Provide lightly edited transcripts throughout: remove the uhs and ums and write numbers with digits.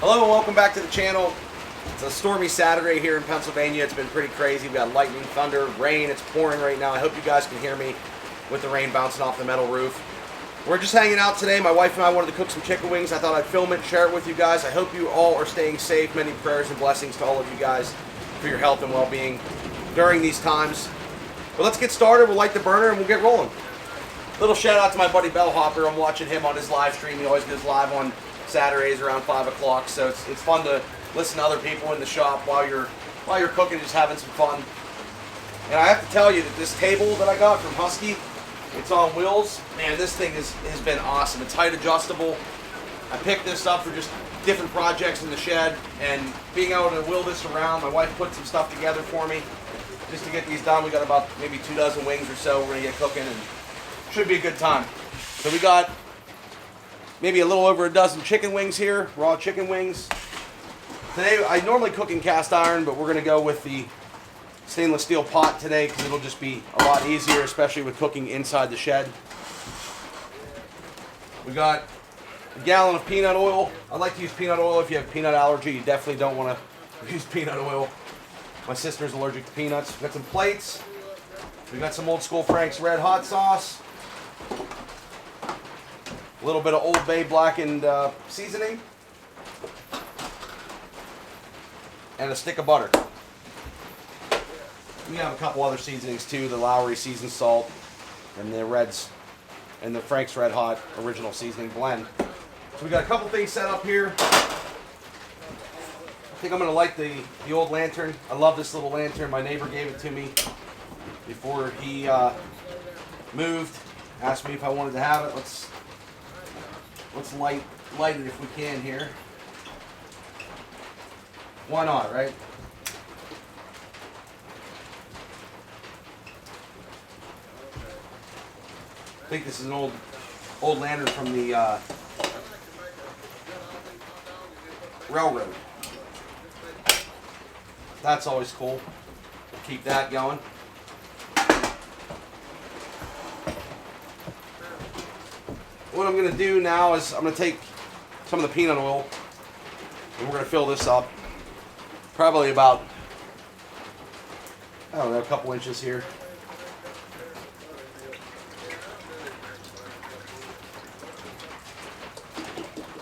Hello and welcome back to the channel. It's a stormy Saturday here in Pennsylvania. It's been pretty crazy. We've got lightning, thunder, rain. It's pouring right now. I hope you guys can hear me with the rain bouncing off the metal roof. We're just hanging out today. My wife and I wanted to cook some chicken wings. I thought I'd film it and share it with you guys. I hope you all are staying safe. Many prayers and blessings to all of you guys for your health and well-being during these times. But let's get started. We'll light the burner and we'll get rolling. Little shout out to my buddy Bellhopper. I'm watching him on his live stream. He always goes live on Saturdays around 5 o'clock, so it's fun to listen to other people in the shop while you're cooking, just having some fun. And I have to tell you that this table that I got from Husky, it's on wheels. Man, this thing has been awesome. It's height adjustable. I picked this up for just different projects in the shed, and being able to wheel this around, my wife put some stuff together for me just to get these done. We got about maybe 2 dozen wings or so we're gonna get cooking, and should be a good time. So we got maybe a little over a dozen chicken wings here, raw chicken wings. Today, I normally cook in cast iron, but we're gonna go with the stainless steel pot today because it'll just be a lot easier, especially with cooking inside the shed. We got a gallon of peanut oil. I like to use peanut oil. If you have a peanut allergy, you definitely don't want to use peanut oil. My sister's allergic to peanuts. We got some plates. We got some old school Frank's Red Hot sauce. A little bit of Old Bay blackened seasoning. And a stick of butter. We have a couple other seasonings too, the Lowry seasoned salt and the Reds and the Frank's Red Hot original seasoning blend. So we got a couple things set up here. I think I'm going to light the old lantern. I love this little lantern. My neighbor gave it to me before he moved. Asked me if I wanted to have it. Let's light it if we can here. Why not, right? I think this is an old lantern from the railroad. That's always cool. Keep that going. What I'm going to do now is I'm going to take some of the peanut oil and we're going to fill this up. Probably about, I don't know, a couple inches here.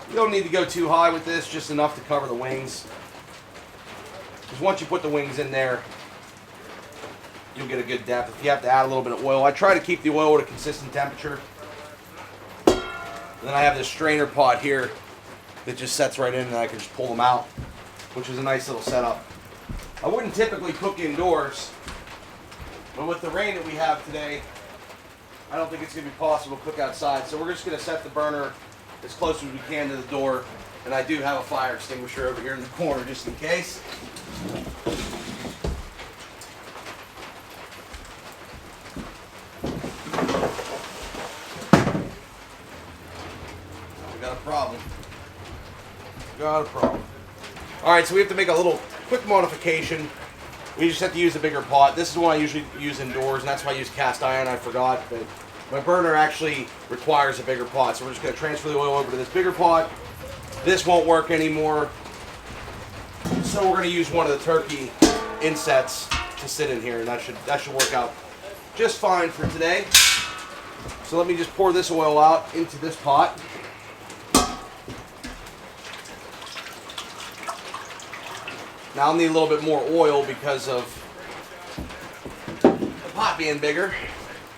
You don't need to go too high with this, just enough to cover the wings. Because once you put the wings in there, you'll get a good depth. If you have to add a little bit of oil, I try to keep the oil at a consistent temperature. And then I have this strainer pot here that just sets right in and I can just pull them out, which is a nice little setup. I wouldn't typically cook indoors, but with the rain that we have today, I don't think it's going to be possible to cook outside. So we're just going to set the burner as close as we can to the door, and I do have a fire extinguisher over here in the corner just in case. Got a problem. Alright, so we have to make a little quick modification. We just have to use a bigger pot. This is the one I usually use indoors, and that's why I use cast iron. I forgot, but my burner actually requires a bigger pot. So we're just going to transfer the oil over to this bigger pot. This won't work anymore. So we're going to use one of the turkey insets to sit in here, and that should work out just fine for today. So let me just pour this oil out into this pot. Now I'll need a little bit more oil because of the pot being bigger.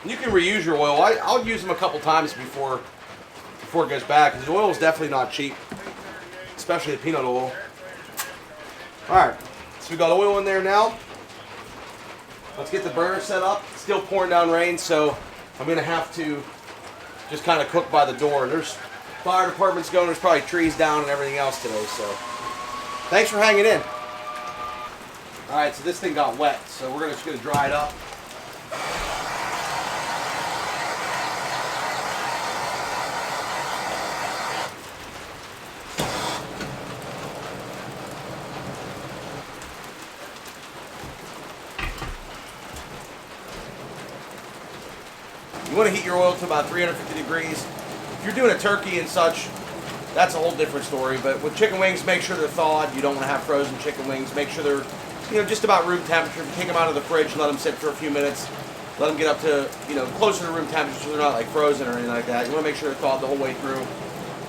You can reuse your oil. I'll use them a couple times before it goes bad, because the oil is definitely not cheap, especially the peanut oil. Alright, so we got oil in there now. Let's get the burner set up. It's still pouring down rain, so I'm going to have to just kind of cook by the door. There's fire departments going, there's probably trees down and everything else today, so thanks for hanging in. Alright, so this thing got wet, so we're just going to dry it up. You want to heat your oil to about 350 degrees. If you're doing a turkey and such, that's a whole different story. But with chicken wings, make sure they're thawed. You don't want to have frozen chicken wings. Make sure they're, just about room temperature. Take them out of the fridge, let them sit for a few minutes. Let them get up to, closer to room temperature so they're not like frozen or anything like that. You want to make sure they're thawed the whole way through.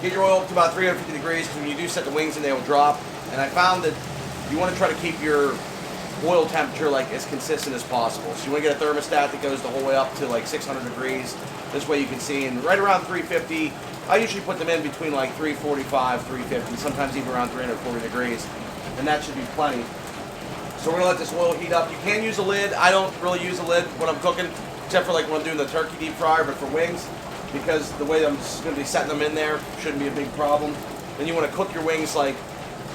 Get your oil up to about 350 degrees because when you do set the wings in, they will drop. And I found that you want to try to keep your oil temperature like as consistent as possible. So you want to get a thermostat that goes the whole way up to like 600 degrees. This way you can see, and right around 350, I usually put them in between like 345, 350, sometimes even around 340 degrees. And that should be plenty. So we're gonna let this oil heat up. You can use a lid. I don't really use a lid when I'm cooking, except for like when I'm doing the turkey deep fryer, but for wings, because the way I'm just gonna be setting them in there shouldn't be a big problem. Then you wanna cook your wings like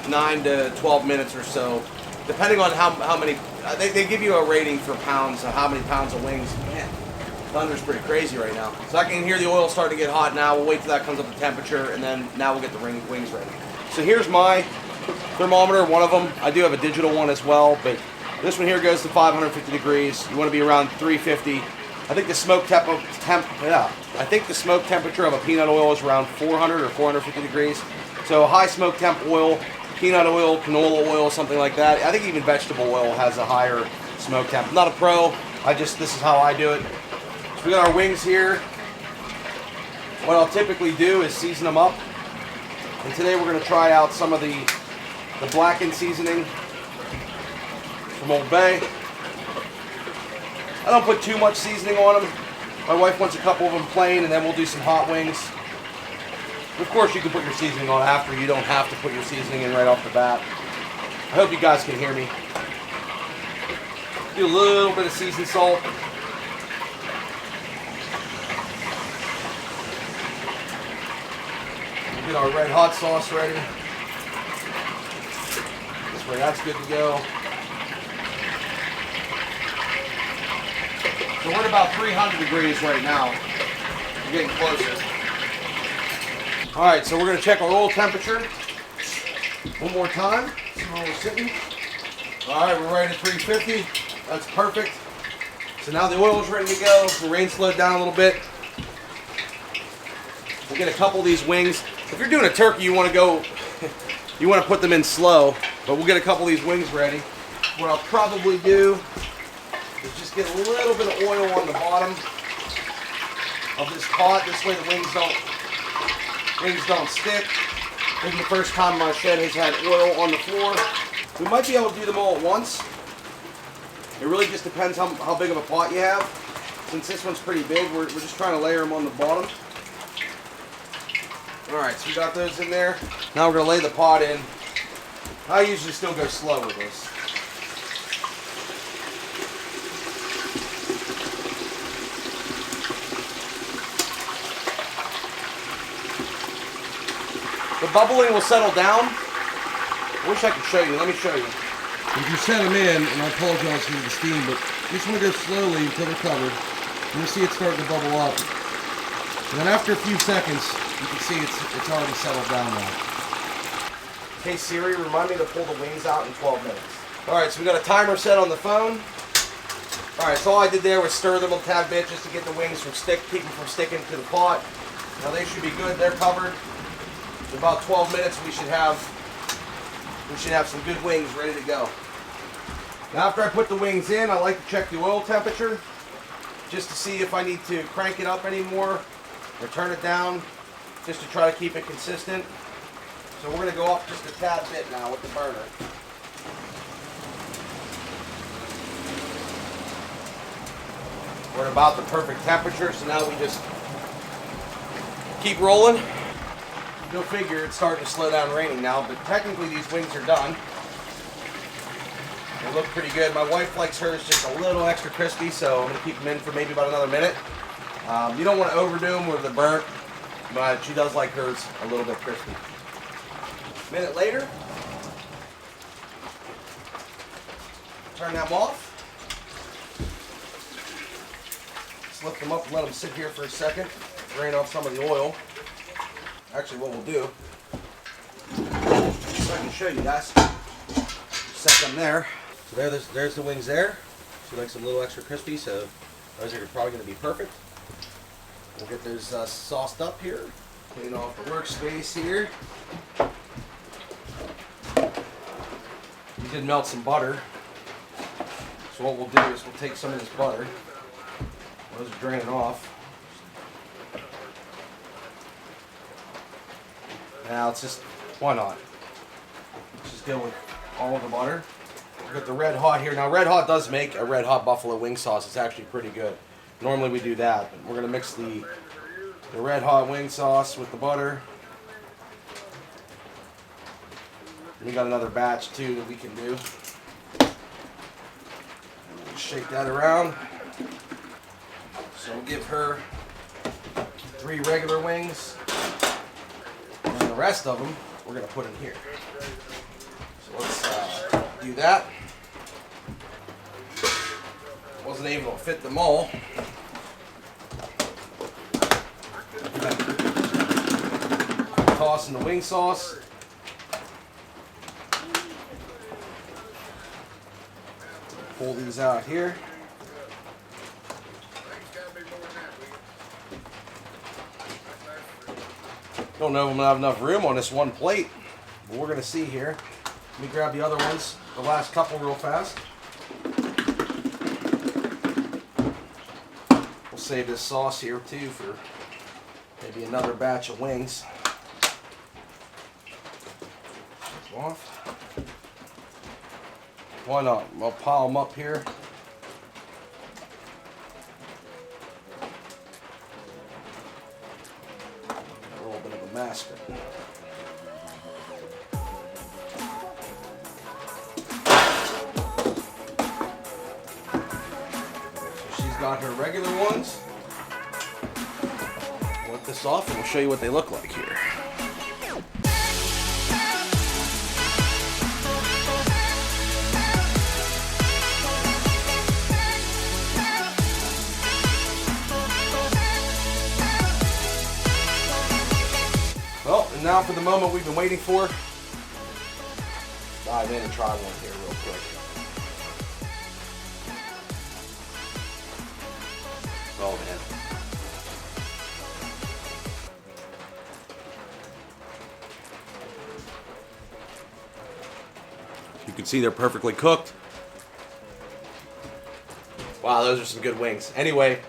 9 to 12 minutes or so, depending on how many, they give you a rating for pounds, of how many pounds of wings. Man, thunder's pretty crazy right now. So I can hear the oil starting to get hot now. We'll wait till that comes up to temperature, and then now we'll get the wings ready. So here's my thermometer, one of them. I do have a digital one as well, but this one here goes to 550 degrees. You want to be around 350. I think the smoke the smoke temperature of a peanut oil is around 400 or 450 degrees. So a high smoke temp oil, peanut oil, canola oil, something like that. I think even vegetable oil has a higher smoke temp. I'm not a pro. This is how I do it. So we got our wings here. What I'll typically do is season them up. And today we're going to try out some of the blackened seasoning from Old Bay. I don't put too much seasoning on them. My wife wants a couple of them plain, and then we'll do some hot wings. Of course, you can put your seasoning on after. You don't have to put your seasoning in right off the bat. I hope you guys can hear me. Do a little bit of seasoned salt. Get our red hot sauce ready. This way, that's good to go. So we're at about 300 degrees right now. We're getting closer. All right, so we're going to check our oil temperature one more time. See where we're sitting. All right, we're right at 350. That's perfect. So now the oil is ready to go. The rain slowed down a little bit. We'll get a couple of these wings. If you're doing a turkey, you want to put them in slow, but we'll get a couple of these wings ready. What I'll probably do is just get a little bit of oil on the bottom of this pot. This way the wings don't stick. This is the first time my shed has had oil on the floor. We might be able to do them all at once. It really just depends how big of a pot you have. Since this one's pretty big, we're just trying to layer them on the bottom. Alright, so we got those in there. Now we're going to lay the pot in. I usually still go slow with this. The bubbling will settle down. I wish I could show you. Let me show you. If you set them in, and I apologize for the steam, but you just want to go slowly until they're covered. You'll see it starting to bubble up. And then after a few seconds, you can see it's already settled down now. Hey Siri, remind me to pull the wings out in 12 minutes. Alright, so we got a timer set on the phone. Alright, so all I did there was stir them a tad bit just to get the wings keep them from sticking to the pot. Now they should be good, they're covered. In about 12 minutes we should have some good wings ready to go. Now after I put the wings in, I like to check the oil temperature just to see if I need to crank it up anymore or turn it down, just to try to keep it consistent. So we're going to go up just a tad bit now with the burner. We're at about the perfect temperature, so now we just keep rolling. Go figure, it's starting to slow down raining now, but technically these wings are done. They look pretty good. My wife likes hers just a little extra crispy, so I'm going to keep them in for maybe about another minute. You don't want to overdo them with the burnt, but she does like hers a little bit crispy. A minute later, turn them off. Just lift them up and let them sit here for a second, drain off some of the oil. Actually, what we'll do, so I can show you guys, set them there. So there's the wings there. She likes them a little extra crispy, so those are probably going to be perfect. We'll get those sauced up here. Clean off the workspace here. We did melt some butter. So what we'll do is we'll take some of this butter. Those are draining off. Now it's just, why not? Let's just go with all of the butter. We've got the Red Hot here. Now Red Hot does make a Red Hot buffalo wing sauce. It's actually pretty good. Normally we do that, but we're gonna mix the Red Hot wing sauce with the butter. We got another batch too that we can do. Shake that around. So we'll give her 3 regular wings. And the rest of them we're gonna put in here. So let's do that. Wasn't able to fit them all. Toss in the wing sauce. Pull these out here. Don't know if I'm gonna have enough room on this one plate, but we're gonna see here. Let me grab the other ones, the last couple real fast. We'll save this sauce here too for maybe another batch of wings. Off. Why not? I'll pile them up here. A little bit of a mask. So she's got her regular ones. I'll let this off and we'll show you what they look like here. Well, and now for the moment we've been waiting for. Dive in and try one here real quick. Oh man. You can see they're perfectly cooked. Wow, those are some good wings. Anyway,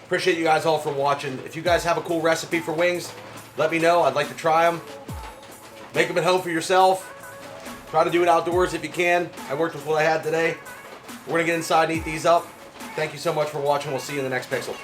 appreciate you guys all for watching. If you guys have a cool recipe for wings, let me know. I'd like to try them. Make them at home for yourself. Try to do it outdoors if you can. I worked with what I had today. We're going to get inside and eat these up. Thank you so much for watching. We'll see you in the next Pixel.